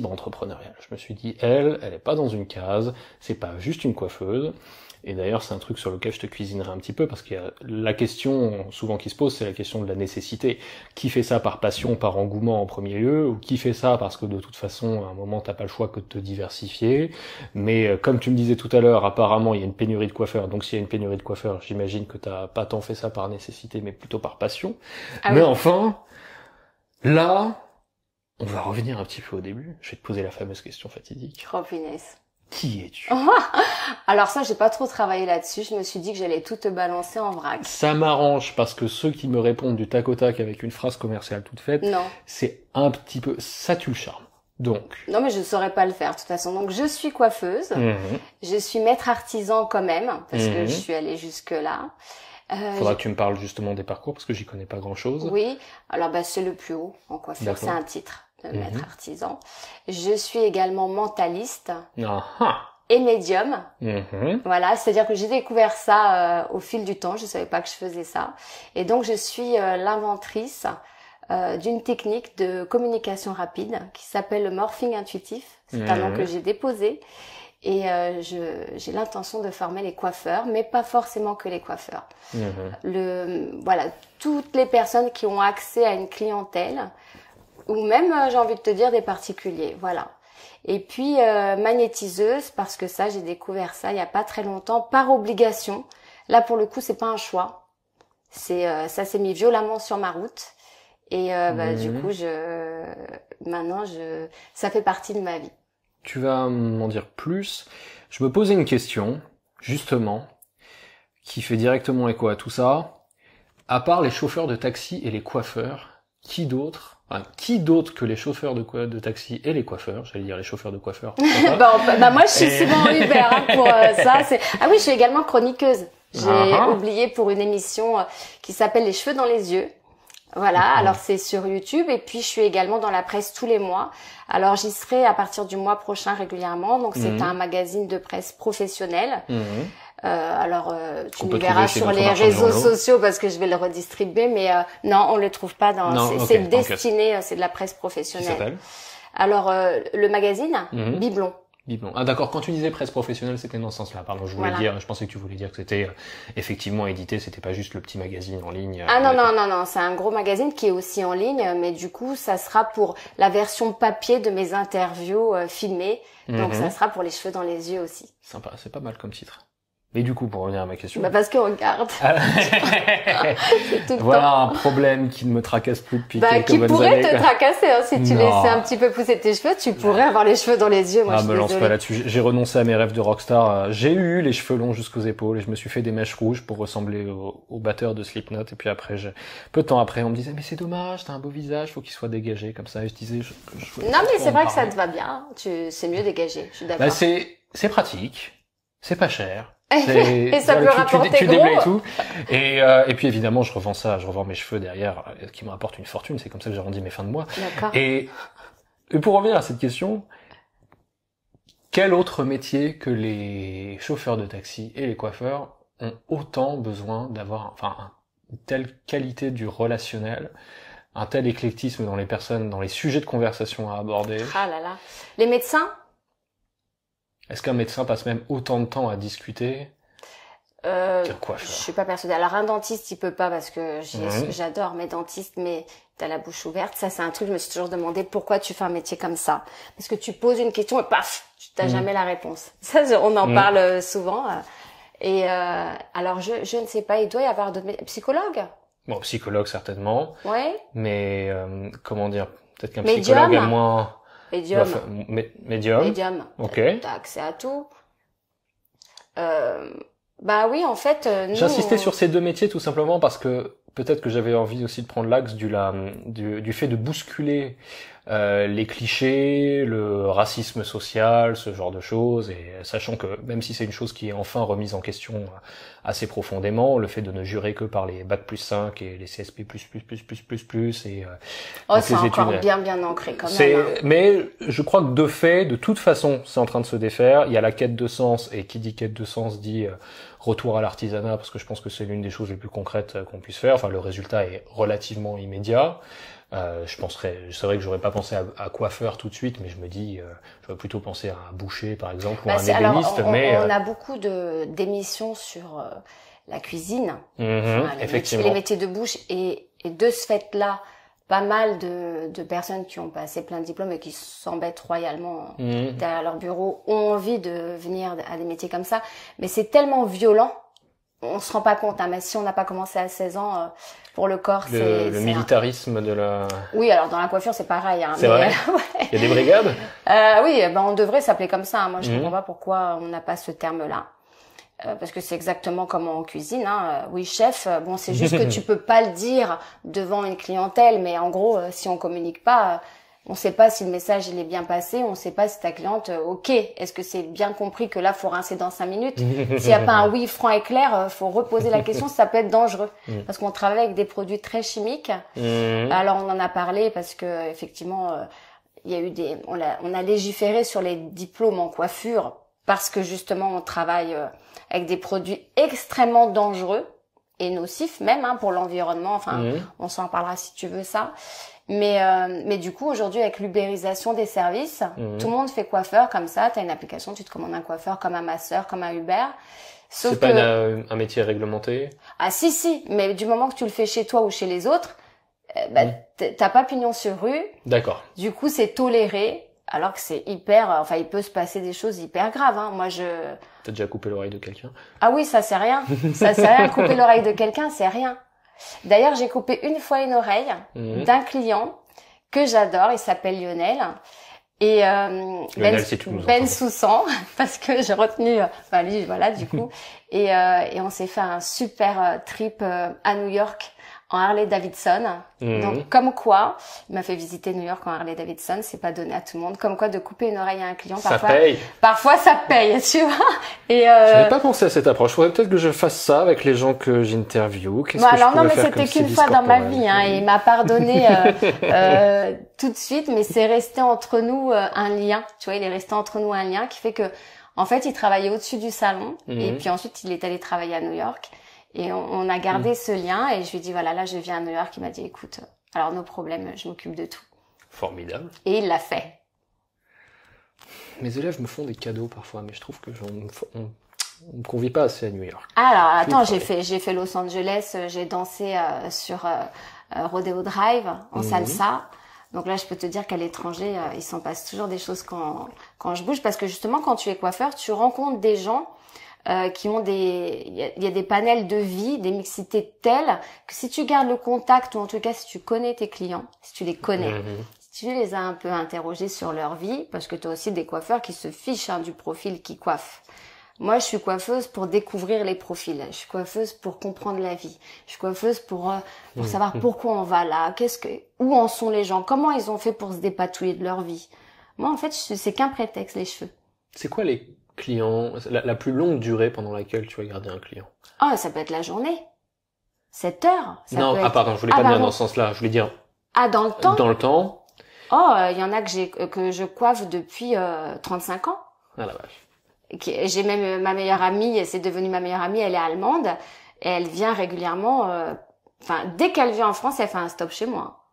entrepreneuriale. Je me suis dit, elle est pas dans une case, c'est pas juste une coiffeuse. Et d'ailleurs, c'est un truc sur lequel je te cuisinerai un petit peu, parce qu'il y a la question souvent qui se pose, c'est la question de la nécessité. Qui fait ça par passion, par engouement en premier lieu, ou qui fait ça parce que de toute façon, à un moment, t'as pas le choix que de te diversifier. Mais comme tu me disais tout à l'heure, apparemment, il y a une pénurie de coiffeurs. Donc s'il y a une pénurie de coiffeurs, j'imagine que t'as pas tant fait ça par nécessité, mais plutôt par passion. Mais enfin, là, on va revenir un petit peu au début. Je vais te poser la fameuse question fatidique. Oh, punaise. Qui es-tu? Alors ça, j'ai pas trop travaillé là-dessus. Je me suis dit que j'allais tout te balancer en vrac. Ça m'arrange parce que ceux qui me répondent du tac au tac avec une phrase commerciale toute faite, c'est un petit peu... Ça tue le charme. Donc... Non, mais je saurais pas le faire, de toute façon. Donc, je suis coiffeuse. Je suis maître artisan quand même, parce que je suis allée jusque-là. Faudra que tu me parles justement des parcours, parce que j'y connais pas grand-chose. Oui. Alors, c'est le plus haut en coiffure. C'est un titre de maître artisan. Je suis également mentaliste. Et médium. Voilà, c'est-à-dire que j'ai découvert ça au fil du temps, je savais pas que je faisais ça. Et donc je suis l'inventrice d'une technique de communication rapide qui s'appelle le morphing intuitif. C'est un nom que j'ai déposé et j'ai l'intention de former les coiffeurs, mais pas forcément que les coiffeurs. Voilà, toutes les personnes qui ont accès à une clientèle ou même j'ai envie de te dire des particuliers, voilà. Et puis magnétiseuse, parce que ça, j'ai découvert ça il y a pas très longtemps, par obligation. Là, pour le coup, c'est pas un choix. Ça s'est mis violemment sur ma route. Et du coup, maintenant, ça fait partie de ma vie. Tu vas m'en dire plus. Je me posais une question, justement, qui fait directement écho à tout ça. À part les chauffeurs de taxi et les coiffeurs, qui d'autre que les chauffeurs de taxi et les coiffeurs, j'allais dire les chauffeurs de coiffeurs. Moi je suis souvent Uber pour ça. Ah oui, je suis également chroniqueuse. J'ai oublié pour une émission qui s'appelle Les cheveux dans les yeux. Voilà, alors c'est sur YouTube et puis je suis également dans la presse tous les mois. Alors j'y serai à partir du mois prochain régulièrement. Donc c'est un magazine de presse professionnelle. Tu me verras sur les réseaux sociaux parce que je vais le redistribuer, mais non, on le trouve pas dans. C'est destiné, c'est de la presse professionnelle. Qui s'appelle? Alors le magazine Biblon. Biblon. Ah d'accord, quand tu disais presse professionnelle, c'était dans ce sens-là. Pardon, je pensais que tu voulais dire que c'était effectivement édité, c'était pas juste le petit magazine en ligne. Non, c'est un gros magazine qui est aussi en ligne, mais du coup, ça sera pour la version papier de mes interviews filmées. Donc ça sera pour les cheveux dans les yeux aussi. Sympa, c'est pas mal comme titre. Mais du coup, pour revenir à ma question... parce que regarde. Voilà un problème qui ne me tracasse plus depuis quelques bonnes années. Qui pourrait te tracasser, hein, si tu laissais un petit peu pousser tes cheveux, tu pourrais avoir les cheveux dans les yeux. Moi, me lance pas là-dessus. J'ai renoncé à mes rêves de rockstar. J'ai eu les cheveux longs jusqu'aux épaules et je me suis fait des mèches rouges pour ressembler au batteur de Slipknot. Et puis après, peu de temps après, on me disait, mais c'est dommage, t'as un beau visage, faut qu'il soit dégagé comme ça. Et je disais, non, mais c'est vrai que ça te va bien. C'est mieux dégagé. Je suis d'accord. C'est pratique. C'est pas cher. Et ça peut rapporter tu gros. déblayes tout. Et puis évidemment, je revends mes cheveux derrière, qui me rapportent une fortune. C'est comme ça que j'arrondis mes fins de mois. D'accord. Et pour revenir à cette question, quel autre métier que les chauffeurs de taxi et les coiffeurs ont autant besoin d'avoir, une telle qualité du relationnel, un tel éclectisme dans les personnes, dans les sujets de conversation à aborder? Ah là là. Les médecins? Est-ce qu'un médecin passe même autant de temps à discuter qu'un coiffeur? Je suis pas persuadée. Alors un dentiste, il peut pas parce que j'adore mes dentistes, mais t'as la bouche ouverte. Ça, c'est un truc, je me suis toujours demandé pourquoi tu fais un métier comme ça. Parce que tu poses une question et paf, tu n'as jamais la réponse. Ça, on en parle souvent. Et alors, je ne sais pas, il doit y avoir d'autres métiers. Psychologue? Bon, psychologue certainement. Ouais. Mais comment dire? Peut-être qu'un psychologue a moins... Médium. Médium. Ok. T'as accès à tout. Oui, en fait, nous... J'insistais sur ces deux métiers tout simplement parce que peut-être que j'avais envie aussi de prendre l'axe du fait de bousculer les clichés, le racisme social, ce genre de choses, et sachant que même si c'est une chose qui est enfin remise en question assez profondément, le fait de ne jurer que par les bac+5 et les CSP++++++, et c'est encore bien ancré quand même. Mais je crois que de fait, de toute façon, c'est en train de se défaire. Il y a la quête de sens, et qui dit quête de sens dit retour à l'artisanat, parce que je pense que c'est l'une des choses les plus concrètes qu'on puisse faire. Enfin, le résultat est relativement immédiat. c'est vrai que j'aurais pas pensé à coiffeur tout de suite, mais je me dis, j'aurais plutôt pensé à un boucher par exemple, ou à un ébéniste. On a beaucoup d'émissions sur la cuisine, effectivement. Les métiers de bouche, et de ce fait-là, pas mal de personnes qui ont passé plein de diplômes et qui s'embêtent royalement derrière leur bureau ont envie de venir à des métiers comme ça, mais c'est tellement violent, on se rend pas compte, hein, mais si on n'a pas commencé à 16 ans, pour le corps, c'est le militarisme de la... Oui, alors dans la coiffure, c'est pareil. Hein, c'est vrai. Ouais. Il y a des brigades. Oui, on devrait s'appeler comme ça. Hein. Moi, je comprends pas pourquoi on n'a pas ce terme-là. Parce que c'est exactement comme en cuisine. Hein. Oui, chef. Bon, c'est juste que tu peux pas le dire devant une clientèle, mais en gros, si on communique pas, on sait pas si le message il est bien passé, on sait pas si ta cliente, ok, est-ce que c'est bien compris que là faut rincer dans 5 minutes. S'il y a pas un oui franc et clair, faut reposer la question, ça peut être dangereux parce qu'on travaille avec des produits très chimiques. Alors on en a parlé parce que effectivement, il y a eu on a légiféré sur les diplômes en coiffure parce que justement on travaille avec des produits extrêmement dangereux et nocifs même pour l'environnement. Enfin, on s'en parlera si tu veux ça. Mais du coup, aujourd'hui, avec l'ubérisation des services, tout le monde fait coiffeur comme ça. T'as une application, tu te commandes un coiffeur comme un masseur, comme un Uber. C'est pas un métier réglementé? Ah si, mais du moment que tu le fais chez toi ou chez les autres, t'as pas pignon sur rue. D'accord. Du coup, c'est toléré, alors que c'est hyper... il peut se passer des choses hyper graves. Hein. Moi, T'as déjà coupé l'oreille de quelqu'un? Ah oui, ça c'est rien. Ça c'est rien. Couper l'oreille de quelqu'un, c'est rien. D'ailleurs, j'ai coupé une fois une oreille d'un client que j'adore. Il s'appelle Lionel. Et Ben Soussan, parce que j'ai retenu lui, voilà, du coup. Et on s'est fait un super trip à New York en Harley Davidson. Donc comme quoi, il m'a fait visiter New York en Harley Davidson, c'est pas donné à tout le monde. Comme quoi, de couper une oreille à un client, parfois ça paye, tu vois. Et j'avais pas pensé à cette approche. Il faudrait peut-être que je fasse ça avec les gens que j'interviewe. Non, mais c'était qu'une fois dans ma vie, et il m'a pardonné tout de suite, mais c'est resté entre nous un lien. Tu vois, il est resté entre nous un lien qui fait que, en fait, il travaillait au-dessus du salon, et puis ensuite il est allé travailler à New York. Et on a gardé ce lien, et je lui ai dit, voilà, là, je viens à New York. Il m'a dit, écoute, alors nos problèmes, je m'occupe de tout. Formidable. Et il l'a fait. Mes élèves me font des cadeaux parfois, mais je trouve que on me convie pas assez à New York. Alors, attends, j'ai fait Los Angeles, j'ai dansé sur Rodeo Drive, en salsa. Donc là, je peux te dire qu'à l'étranger, il s'en passe toujours des choses quand je bouge, parce que justement, quand tu es coiffeur, tu rencontres des gens qui ont il y a des panels de vie, des mixités telles que si tu gardes le contact, ou en tout cas si tu connais tes clients, si tu les connais, si tu les as un peu interrogés sur leur vie, parce que tu as aussi des coiffeurs qui se fichent du profil qui coiffe. Moi, je suis coiffeuse pour découvrir les profils. Je suis coiffeuse pour comprendre la vie. Je suis coiffeuse pour savoir pourquoi on va là, où en sont les gens, comment ils ont fait pour se dépatouiller de leur vie. Moi, en fait, c'est qu'un prétexte, les cheveux. C'est quoi les clients, la plus longue durée pendant laquelle tu vas garder un client? Ah, ça peut être la journée. 7 heures. Pardon, je voulais pas dire dans ce sens-là. Je voulais dire. Ah, dans le temps? Dans le temps. Oh, il y en a que je coiffe depuis 35 ans. Ah la vache. J'ai même ma meilleure amie, c'est devenu ma meilleure amie, elle est allemande, et elle vient régulièrement, dès qu'elle vient en France, elle fait un stop chez moi.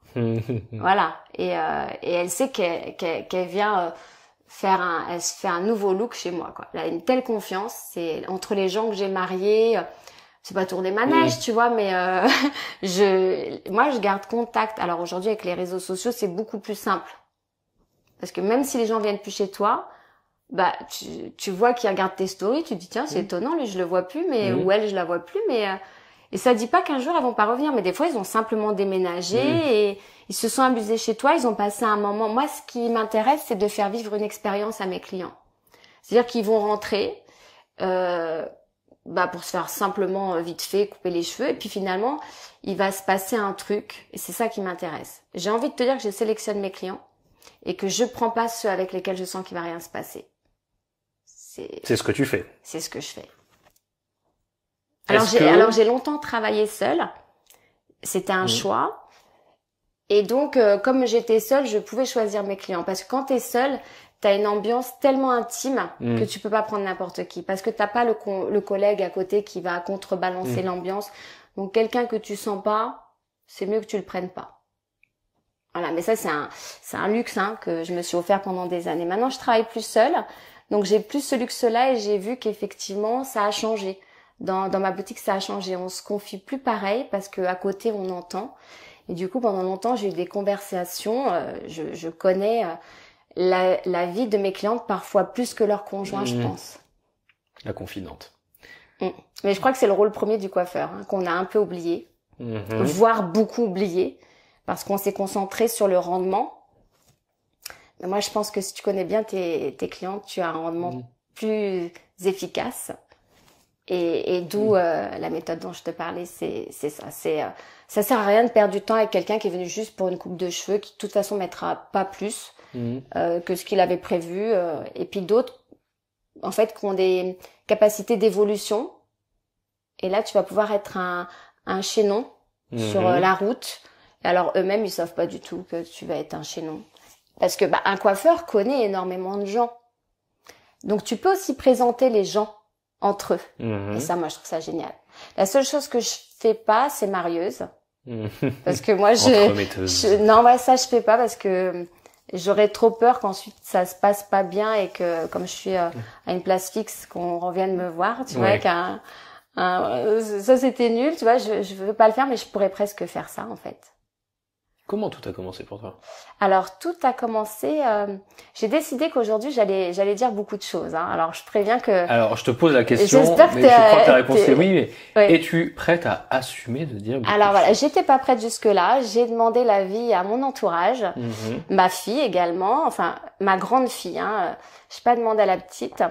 Voilà. Et elle sait qu'elle vient elle se fait un nouveau look chez moi, quoi. Elle a une telle confiance, c'est entre les gens que j'ai mariés, c'est pas tourner manège, tu vois, mais moi je garde contact. Alors aujourd'hui avec les réseaux sociaux, c'est beaucoup plus simple. Parce que même si les gens viennent plus chez toi, tu vois qu'ils regardent tes stories, tu te dis tiens, c'est étonnant, lui je le vois plus, mais ou elle je la vois plus, mais et ça dit pas qu'un jour elles vont pas revenir, mais des fois ils ont simplement déménagé et ils se sont amusés chez toi, ils ont passé un moment. Moi, ce qui m'intéresse, c'est de faire vivre une expérience à mes clients. C'est-à-dire qu'ils vont rentrer pour se faire simplement vite fait couper les cheveux, et puis finalement il va se passer un truc, et c'est ça qui m'intéresse. J'ai envie de te dire que je sélectionne mes clients et que je prends pas ceux avec lesquels je sens qu'il va rien se passer. C'est ce que tu fais. C'est ce que je fais. Alors j'ai longtemps travaillé seule. C'était un choix. Et donc, comme j'étais seule, je pouvais choisir mes clients. Parce que quand t'es seule, t'as une ambiance tellement intime que tu peux pas prendre n'importe qui. Parce que t'as pas le collègue à côté qui va contrebalancer l'ambiance. Donc quelqu'un que tu sens pas, c'est mieux que tu le prennes pas. Voilà, mais ça c'est un luxe que je me suis offert pendant des années. Maintenant, je travaille plus seule, donc j'ai plus ce luxe-là et j'ai vu qu'effectivement ça a changé. Dans ma boutique, ça a changé. On se confie plus pareil parce que à côté on entend. Et du coup, pendant longtemps, j'ai eu des conversations. Je connais la vie de mes clientes parfois plus que leur conjoint, je pense. La confidente. Mais je crois que c'est le rôle premier du coiffeur qu'on a un peu oublié, voire beaucoup oublié. Parce qu'on s'est concentré sur le rendement. Mais moi, je pense que si tu connais bien tes clientes, tu as un rendement plus efficace. Et d'où la méthode dont je te parlais, c'est ça. Ça sert à rien de perdre du temps avec quelqu'un qui est venu juste pour une coupe de cheveux, qui de toute façon mettra pas plus que ce qu'il avait prévu. Et puis d'autres, en fait, qui ont des capacités d'évolution. Et là, tu vas pouvoir être un chaînon sur la route. Alors eux-mêmes, ils savent pas du tout que tu vas être un chaînon. Parce que un coiffeur connaît énormément de gens. Donc tu peux aussi présenter les gens entre eux. Et ça, moi, je trouve ça génial. La seule chose que je fais pas, c'est marieuse. Parce que moi, non, ça, je fais pas parce que j'aurais trop peur qu'ensuite ça se passe pas bien et que, comme je suis à une place fixe, qu'on revienne me voir, tu vois, ça c'était nul, tu vois, je veux pas le faire, mais je pourrais presque faire ça, en fait. Comment tout a commencé pour toi? Alors tout a commencé. J'ai décidé qu'aujourd'hui j'allais dire beaucoup de choses. Alors je préviens que. Alors je te pose la question, mais je crois que ta réponse est oui. Mais es-tu prête à assumer de dire beaucoup Alors voilà, j'étais pas prête jusque là. J'ai demandé l'avis à mon entourage, ma fille également, enfin ma grande fille. J'ai pas demandé à la petite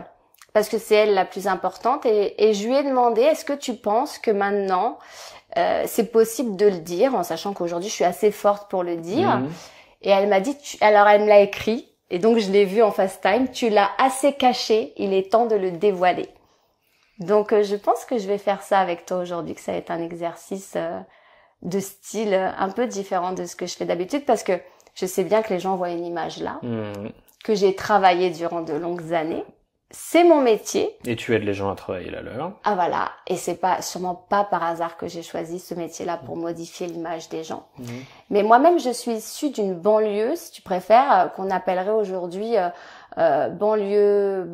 parce que c'est elle la plus importante et je lui ai demandé est-ce que tu penses que maintenant c'est possible de le dire, en sachant qu'aujourd'hui je suis assez forte pour le dire. Et elle m'a dit, alors elle me l'a écrit, et donc je l'ai vu en FaceTime, tu l'as assez caché, il est temps de le dévoiler. Donc je pense que je vais faire ça avec toi aujourd'hui, que ça va être un exercice de style un peu différent de ce que je fais d'habitude, parce que je sais bien que les gens voient une image là, que j'ai travaillé durant de longues années. C'est mon métier. Et tu aides les gens à travailler la leur. Ah voilà. Et c'est sûrement pas par hasard que j'ai choisi ce métier-là pour modifier l'image des gens. Mais moi-même, je suis issue d'une banlieue, si tu préfères, qu'on appellerait aujourd'hui banlieue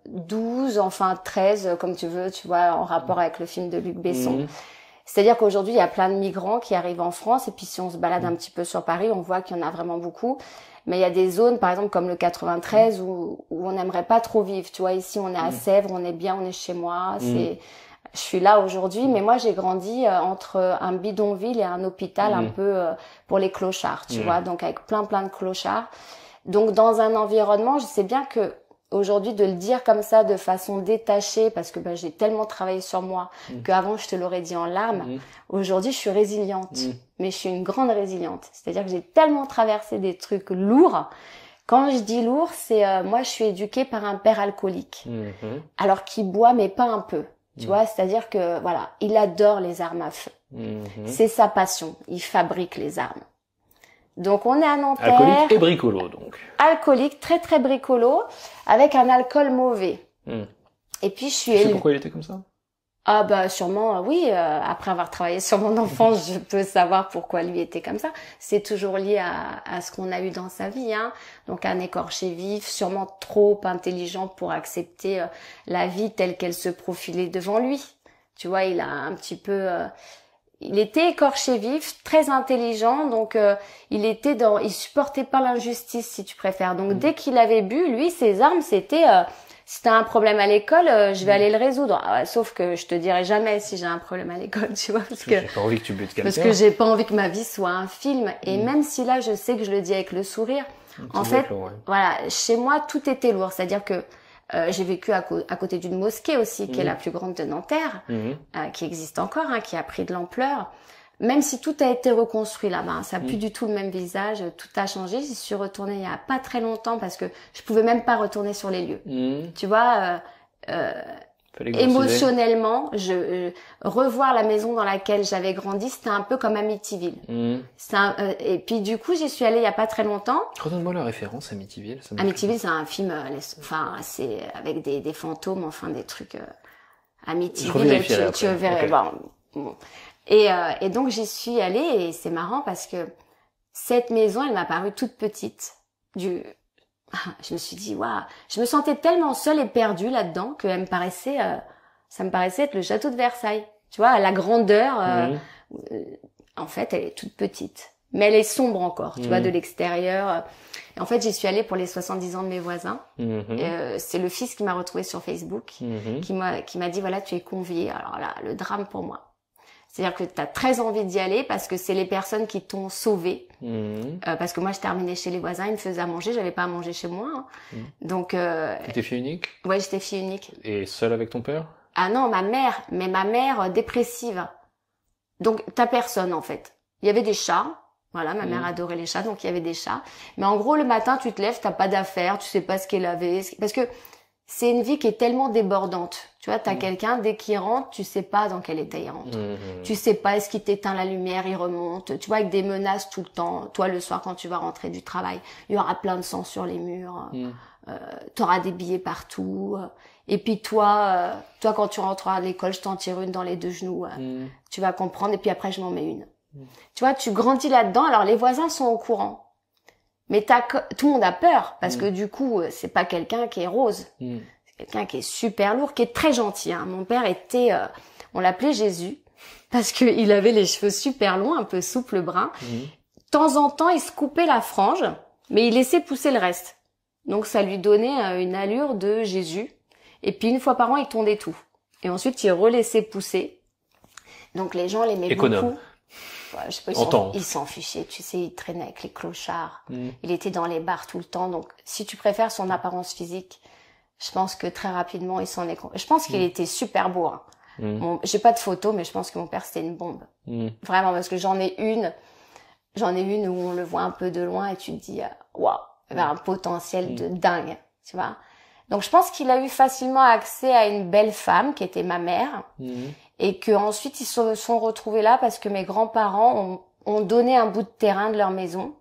12, enfin 13, comme tu veux, tu vois, en rapport avec le film de Luc Besson. C'est-à-dire qu'aujourd'hui, il y a plein de migrants qui arrivent en France. Et puis si on se balade un petit peu sur Paris, on voit qu'il y en a vraiment beaucoup. Mais il y a des zones, par exemple, comme le 93, où on n'aimerait pas trop vivre. Tu vois, ici, on est à Sèvres, on est bien, on est chez moi. Je suis là aujourd'hui, mais moi, j'ai grandi entre un bidonville et un hôpital un peu pour les clochards, tu vois, donc avec plein de clochards. Donc, dans un environnement, je sais bien que aujourd'hui, de le dire comme ça, de façon détachée, parce que j'ai tellement travaillé sur moi qu'avant, je te l'aurais dit en larmes. Aujourd'hui, je suis résiliente, mais je suis une grande résiliente. C'est-à-dire que j'ai tellement traversé des trucs lourds. Quand je dis lourd, c'est moi, je suis éduquée par un père alcoolique, alors qu'il boit, mais pas un peu. Tu vois, c'est-à-dire que voilà, il adore les armes à feu. C'est sa passion. Il fabrique les armes. Donc on est à Nanterre. Alcoolique et bricolo donc. Alcoolique, très très bricolo, avec un alcool mauvais. Et puis je suis. Tu sais pourquoi il était comme ça? Ah sûrement oui. Après avoir travaillé sur mon enfance, je peux savoir pourquoi lui était comme ça. C'est toujours lié à ce qu'on a eu dans sa vie. Donc un écorché vif, sûrement trop intelligent pour accepter la vie telle qu'elle se profilait devant lui. Tu vois, il a un petit peu. Il était écorché vif, très intelligent, donc il supportait pas l'injustice, si tu préfères. Donc dès qu'il avait bu, lui, ses armes, c'était si t'as un problème à l'école, je vais aller le résoudre. Sauf que je te dirai jamais si j'ai un problème à l'école, tu vois, parce que j'ai pas envie que tu butes quelqu'un. Parce que j'ai pas envie que ma vie soit un film. Et même si là, je sais que je le dis avec le sourire, en fait, voilà, chez moi, tout était lourd. C'est-à-dire que j'ai vécu à côté d'une mosquée aussi, qui est la plus grande de Nanterre, qui existe encore, qui a pris de l'ampleur. Même si tout a été reconstruit là-bas, ça n'a plus du tout le même visage, tout a changé. J'y suis retournée il y a pas très longtemps parce que je pouvais même pas retourner sur les lieux. Tu vois, émotionnellement, revoir la maison dans laquelle j'avais grandi, c'était un peu comme Amityville. Et puis du coup, j'y suis allée il y a pas très longtemps. Redonne-moi la référence, Amityville. Amityville, c'est un film, c'est avec des fantômes, enfin des trucs. Amityville, tu verrais. Okay. Bon. Et donc j'y suis allée et c'est marrant parce que cette maison, elle m'a paru toute petite. Je me suis dit, waouh, je me sentais tellement seule et perdue là-dedans que ça me paraissait être le château de Versailles. Tu vois, à la grandeur, en fait, elle est toute petite. Mais elle est sombre encore, tu vois, de l'extérieur. Et en fait, j'y suis allée pour les 70 ans de mes voisins. C'est le fils qui m'a retrouvée sur Facebook, qui m'a dit, voilà, tu es conviée. Alors là, le drame pour moi. C'est-à-dire que tu as très envie d'y aller parce que c'est les personnes qui t'ont sauvée. Parce que moi, je terminais chez les voisins, ils me faisaient à manger, j'avais pas à manger chez moi. Hein. Donc. T'étais fille unique? Ouais, j'étais fille unique. Et seule avec ton père? Ah non, ma mère dépressive. Donc t'as personne en fait. Il y avait des chats. Voilà, ma mère adorait les chats, donc il y avait des chats. Mais en gros, le matin, tu te lèves, t'as pas d'affaires, tu sais pas ce qu'elle avait, parce que c'est une vie qui est tellement débordante. Tu vois, t'as quelqu'un, dès qu'il rentre, tu sais pas dans quel état il rentre. Tu sais pas, est-ce qu'il t'éteint la lumière, il remonte. Tu vois, avec des menaces tout le temps. Toi, le soir, quand tu vas rentrer du travail, il y aura plein de sang sur les murs. T'auras des billets partout. Et puis toi, quand tu rentreras à l'école, je t'en tire une dans les 2 genoux. Tu vas comprendre. Et puis après, je m'en mets une. Tu vois, tu grandis là-dedans. Alors, les voisins sont au courant. Mais tout le monde a peur parce que du coup, c'est pas quelqu'un qui est rose. C'est quelqu'un qui est super lourd, qui est très gentil. Hein. Mon père était, on l'appelait Jésus parce que il avait les cheveux super longs, un peu souples bruns. De temps en temps, il se coupait la frange, mais il laissait pousser le reste. Donc ça lui donnait une allure de Jésus. Et puis une fois par an, il tondait tout. Et ensuite, il relaissait pousser. Donc les gens l'aimaient beaucoup. Ouais, je sais pas, il s'en fichait, tu sais, il traînait avec les clochards. Il était dans les bars tout le temps. Donc, si tu préfères son apparence physique, je pense que très rapidement, il s'en est... Je pense qu'il était super beau. Hein. J'ai pas de photos, mais je pense que mon père, c'était une bombe. Vraiment, parce que j'en ai une où on le voit un peu de loin et tu te dis, waouh, il avait un potentiel de dingue, tu vois. Donc, je pense qu'il a eu facilement accès à une belle femme qui était ma mère. Et que ensuite ils se sont retrouvés là parce que mes grands-parents ont donné un bout de terrain de leur maison.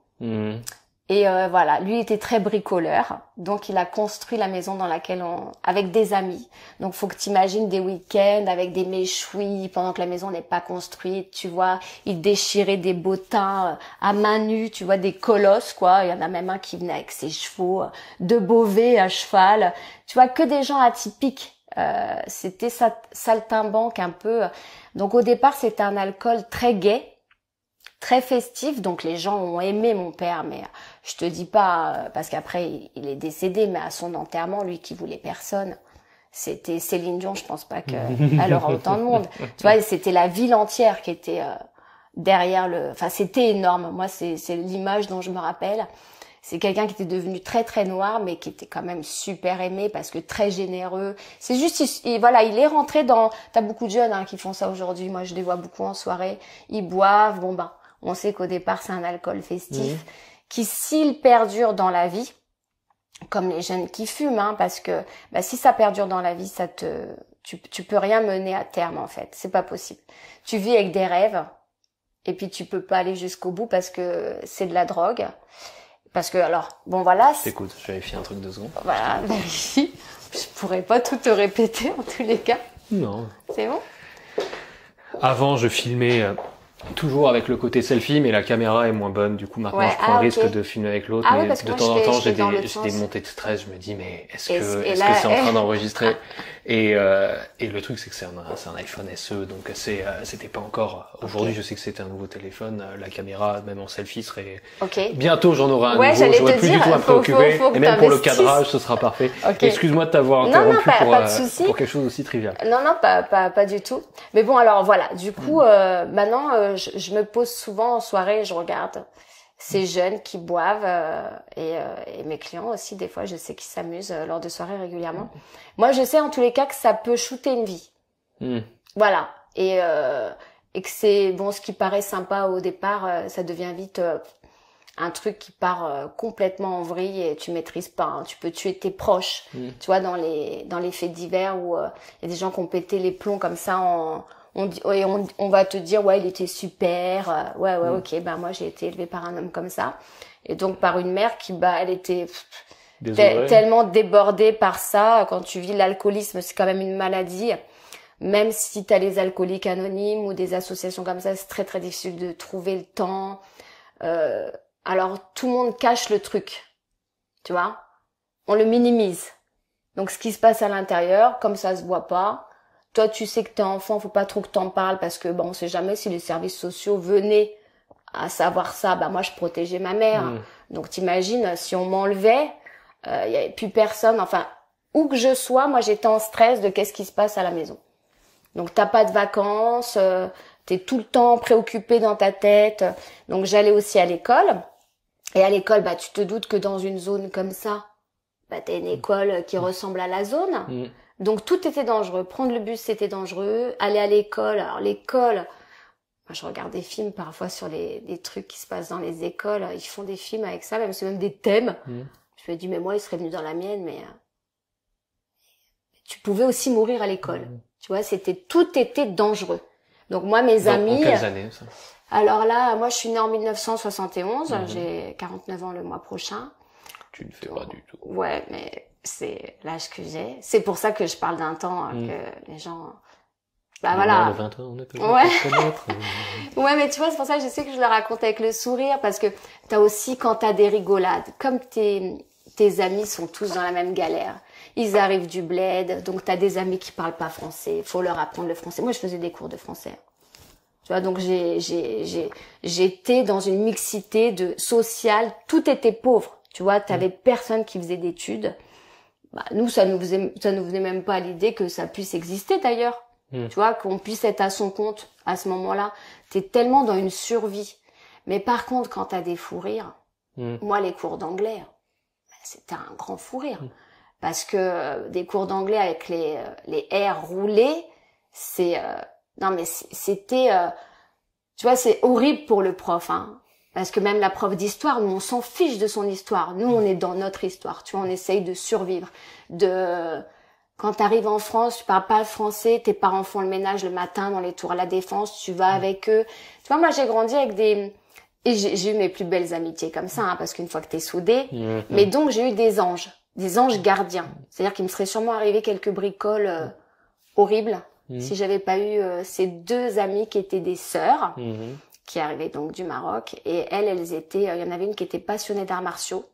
Et voilà, lui était très bricoleur, donc il a construit la maison dans laquelle avec des amis. Donc faut que t'imagines des week-ends avec des méchouis pendant que la maison n'est pas construite, tu vois. Il déchirait des bottins à main nue, tu vois, des colosses quoi. Il y en a même un qui venait avec ses chevaux, 2 bovets à cheval. Tu vois, que des gens atypiques. C'était saltimbanque un peu. Donc au départ c'était un alcool très gai, très festif, donc les gens ont aimé mon père, mais je te dis pas, parce qu'après il est décédé, mais à son enterrement, lui qui voulait personne, c'était Céline Dion, je pense pas qu'elle aura autant de monde. Tu vois, c'était la ville entière qui était derrière enfin c'était énorme. Moi c'est l'image dont je me rappelle. C'est quelqu'un qui était devenu très très noir, mais qui était quand même super aimé parce que très généreux. C'est juste, voilà, il est rentré dans. T'as beaucoup de jeunes qui font ça aujourd'hui. Moi, je les vois beaucoup en soirée. Ils boivent. Bon ben, on sait qu'au départ c'est un alcool festif qui, s'il perdure dans la vie, comme les jeunes qui fument, parce que si ça perdure dans la vie, tu peux rien mener à terme en fait. C'est pas possible. Tu vis avec des rêves et puis tu peux pas aller jusqu'au bout parce que c'est de la drogue. Parce que, alors, bon, voilà. Écoute, je vérifie un truc 2 secondes. Voilà, vérifie. Je pourrais pas tout te répéter, en tous les cas. Non. C'est bon? Avant, je filmais toujours avec le côté selfie, mais la caméra est moins bonne. Du coup, maintenant, je prends le risque de filmer avec l'autre. Mais de temps en temps, j'ai des montées de stress. Je me dis, mais est-ce que c'est en train d'enregistrer? Et le truc, c'est que c'est un iPhone SE, donc c'était pas encore. Aujourd'hui, je sais que c'était un nouveau téléphone. La caméra, même en selfie, serait. Bientôt, j'en aurai un nouveau. J'aurai plus du tout à me préoccuper. Et même pour le cadrage, ce sera parfait. Excuse-moi de t'avoir interrompu pour quelque chose aussi trivial. Non, pas du tout. Mais bon, alors voilà. Du coup, maintenant, je me pose souvent en soirée et je regarde ces jeunes qui boivent et mes clients aussi, des fois, je sais qu'ils s'amusent lors de soirées régulièrement. Moi, je sais en tous les cas que ça peut shooter une vie. Voilà. Et que c'est bon, ce qui paraît sympa au départ, ça devient vite un truc qui part complètement en vrille et tu maîtrises pas. Hein. Tu peux tuer tes proches. Tu vois, dans les faits divers où il y a des gens qui ont pété les plombs comme ça on va te dire ouais il était super ok moi j'ai été élevée par un homme comme ça et donc par une mère qui elle était tellement débordée par ça. Quand tu vis l'alcoolisme, c'est quand même une maladie, même si t'as les alcooliques anonymes ou des associations comme ça, c'est très très difficile de trouver le temps alors tout le monde cache le truc, tu vois, on le minimise. Donc ce qui se passe à l'intérieur, comme ça se voit pas, toi tu sais que t'es enfant, faut pas trop que t'en parles parce que on sait jamais si les services sociaux venaient à savoir ça. Moi je protégeais ma mère, donc t'imagines si on m'enlevait, y avait plus personne. Enfin, où que je sois, moi j'étais en stress de qu'est-ce qui se passe à la maison. Donc t'as pas de vacances, t'es tout le temps préoccupé dans ta tête. Donc j'allais aussi à l'école. Et à l'école, tu te doutes que dans une zone comme ça, t'as une école qui ressemble à la zone. Donc tout était dangereux. Prendre le bus, c'était dangereux. Aller à l'école, alors l'école, moi, je regarde des films parfois sur les trucs qui se passent dans les écoles. Ils font des films avec ça, c'est même des thèmes. Je me dis, mais moi, il serait venu dans la mienne, mais tu pouvais aussi mourir à l'école. Tu vois, tout était dangereux. Donc moi, mes amis... En quelles années, ça? Alors là, moi, je suis née en 1971. J'ai 49 ans le mois prochain. Tu ne fais pas du tout. Ouais, mais c'est l'âge que j'ai. C'est pour ça que je parle d'un temps que les gens... voilà. De 20 ans, on est peut-être Ouais, mais tu vois, c'est pour ça que je sais que je le raconte avec le sourire, parce que t'as aussi, quand t'as des rigolades, comme tes amis sont tous dans la même galère, ils arrivent du bled, donc t'as des amis qui parlent pas français, faut leur apprendre le français. Moi, je faisais des cours de français. Tu vois, donc j'étais dans une mixité sociale, tout était pauvre. Tu vois, t'avais personne qui faisait d'études. Nous, ça nous venait même pas à l'idée que ça puisse exister d'ailleurs. Tu vois, qu'on puisse être à son compte à ce moment-là. T'es tellement dans une survie. Mais par contre, quand t'as des fous rires, moi, les cours d'anglais, c'était un grand fou rire. Parce que des cours d'anglais avec les R roulés, c'était... tu vois, c'est horrible pour le prof, hein. Parce que même la prof d'histoire, nous, on s'en fiche de son histoire. Nous, on est dans notre histoire. Tu vois, on essaye de survivre. Quand t'arrives en France, tu parles pas le français, tes parents font le ménage le matin dans les tours à la Défense, tu vas avec eux. Tu vois, moi, j'ai grandi avec et j'ai eu mes plus belles amitiés comme ça, hein, parce qu'une fois que t'es soudé. Mais donc, j'ai eu des anges gardiens. C'est-à-dire qu'il me serait sûrement arrivé quelques bricoles horribles si j'avais pas eu ces deux amies qui étaient des sœurs, qui arrivaient donc du Maroc. Et elles étaient, il y en avait une qui était passionnée d'arts martiaux.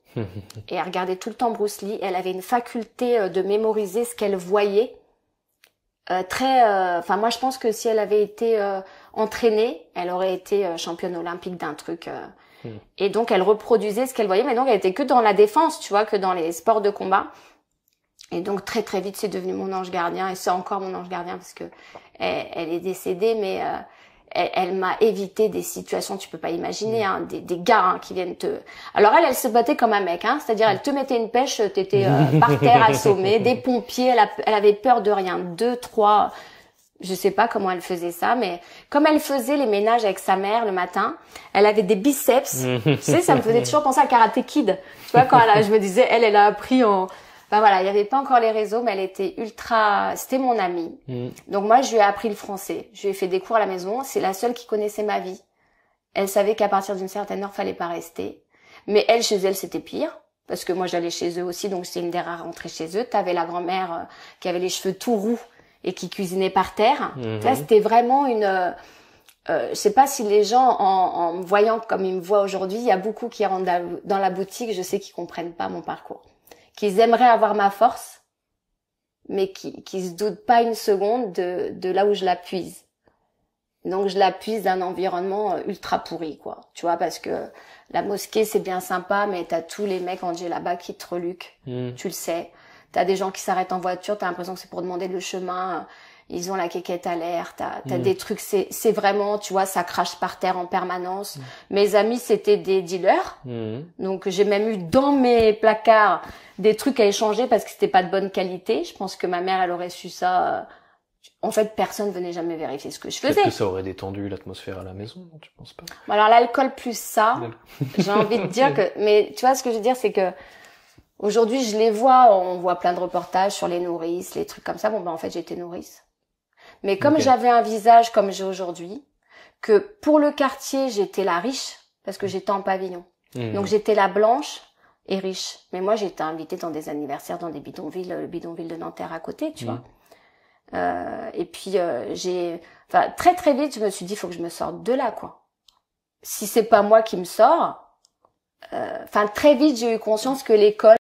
Et elle regardait tout le temps Bruce Lee. Elle avait une faculté de mémoriser ce qu'elle voyait. Moi, je pense que si elle avait été entraînée, elle aurait été championne olympique d'un truc. Et donc, elle reproduisait ce qu'elle voyait. Mais donc, elle était que dans la défense, tu vois, que dans les sports de combat. Et donc, très, très vite, c'est devenu mon ange gardien. Et c'est encore mon ange gardien parce que elle est décédée, mais... Elle m'a évité des situations, tu peux pas imaginer, hein, des gars qui viennent te... Alors elle se battait comme un mec, hein, c'est-à-dire elle te mettait une pêche, t'étais par terre assommé, des pompiers, elle avait peur de rien, 2, 3, je sais pas comment elle faisait ça, mais comme elle faisait les ménages avec sa mère le matin, elle avait des biceps, tu sais, ça me faisait toujours penser à Karate Kid, tu vois, je me disais, elle a appris en... voilà, il y avait pas encore les réseaux, mais elle était c'était mon amie. Donc moi, je lui ai appris le français. Je lui ai fait des cours à la maison. C'est la seule qui connaissait ma vie. Elle savait qu'à partir d'une certaine heure, fallait pas rester. Mais elle, chez elle, c'était pire. Parce que moi, j'allais chez eux aussi, donc c'était une des rares à rentrer chez eux. T'avais la grand-mère qui avait les cheveux tout roux et qui cuisinait par terre. Là, c'était vraiment une... je sais pas si les gens, en me voyant comme ils me voient aujourd'hui, il y a beaucoup qui rentrent dans la boutique, je sais qu'ils comprennent pas mon parcours. Qu'ils aimeraient avoir ma force, mais qui se doutent pas une seconde de là où je la puise. Donc je la puise d'un environnement ultra pourri, quoi. Tu vois, parce que la mosquée, c'est bien sympa, mais t'as tous les mecs en là-bas qui te reluquent. Tu le sais. T'as des gens qui s'arrêtent en voiture, t'as l'impression que c'est pour demander le chemin. Ils ont la quéquette à l'air, t'as des trucs, c'est vraiment, tu vois, ça crache par terre en permanence. Mes amis, c'était des dealers. Donc, j'ai même eu dans mes placards des trucs à échanger parce que c'était pas de bonne qualité. Je pense que ma mère, elle aurait su ça. En fait, personne venait jamais vérifier ce que je faisais. Peut-être que ça aurait détendu l'atmosphère à la maison, non, tu penses pas? Alors, l'alcool plus ça, j'ai envie de dire que, mais tu vois, ce que je veux dire, c'est que aujourd'hui, je les vois, on voit plein de reportages sur les nourrices, les trucs comme ça. En fait, j'étais nourrice. Mais comme j'avais un visage comme j'ai aujourd'hui, que pour le quartier, j'étais la riche, parce que j'étais en pavillon. Donc j'étais la blanche et riche. Mais moi, j'étais invitée dans des anniversaires, dans des bidonvilles, le bidonville de Nanterre à côté, tu vois. Et puis, très très vite, je me suis dit, il faut que je me sorte de là, quoi. si c'est pas moi qui me sors, très vite j'ai eu conscience que l'école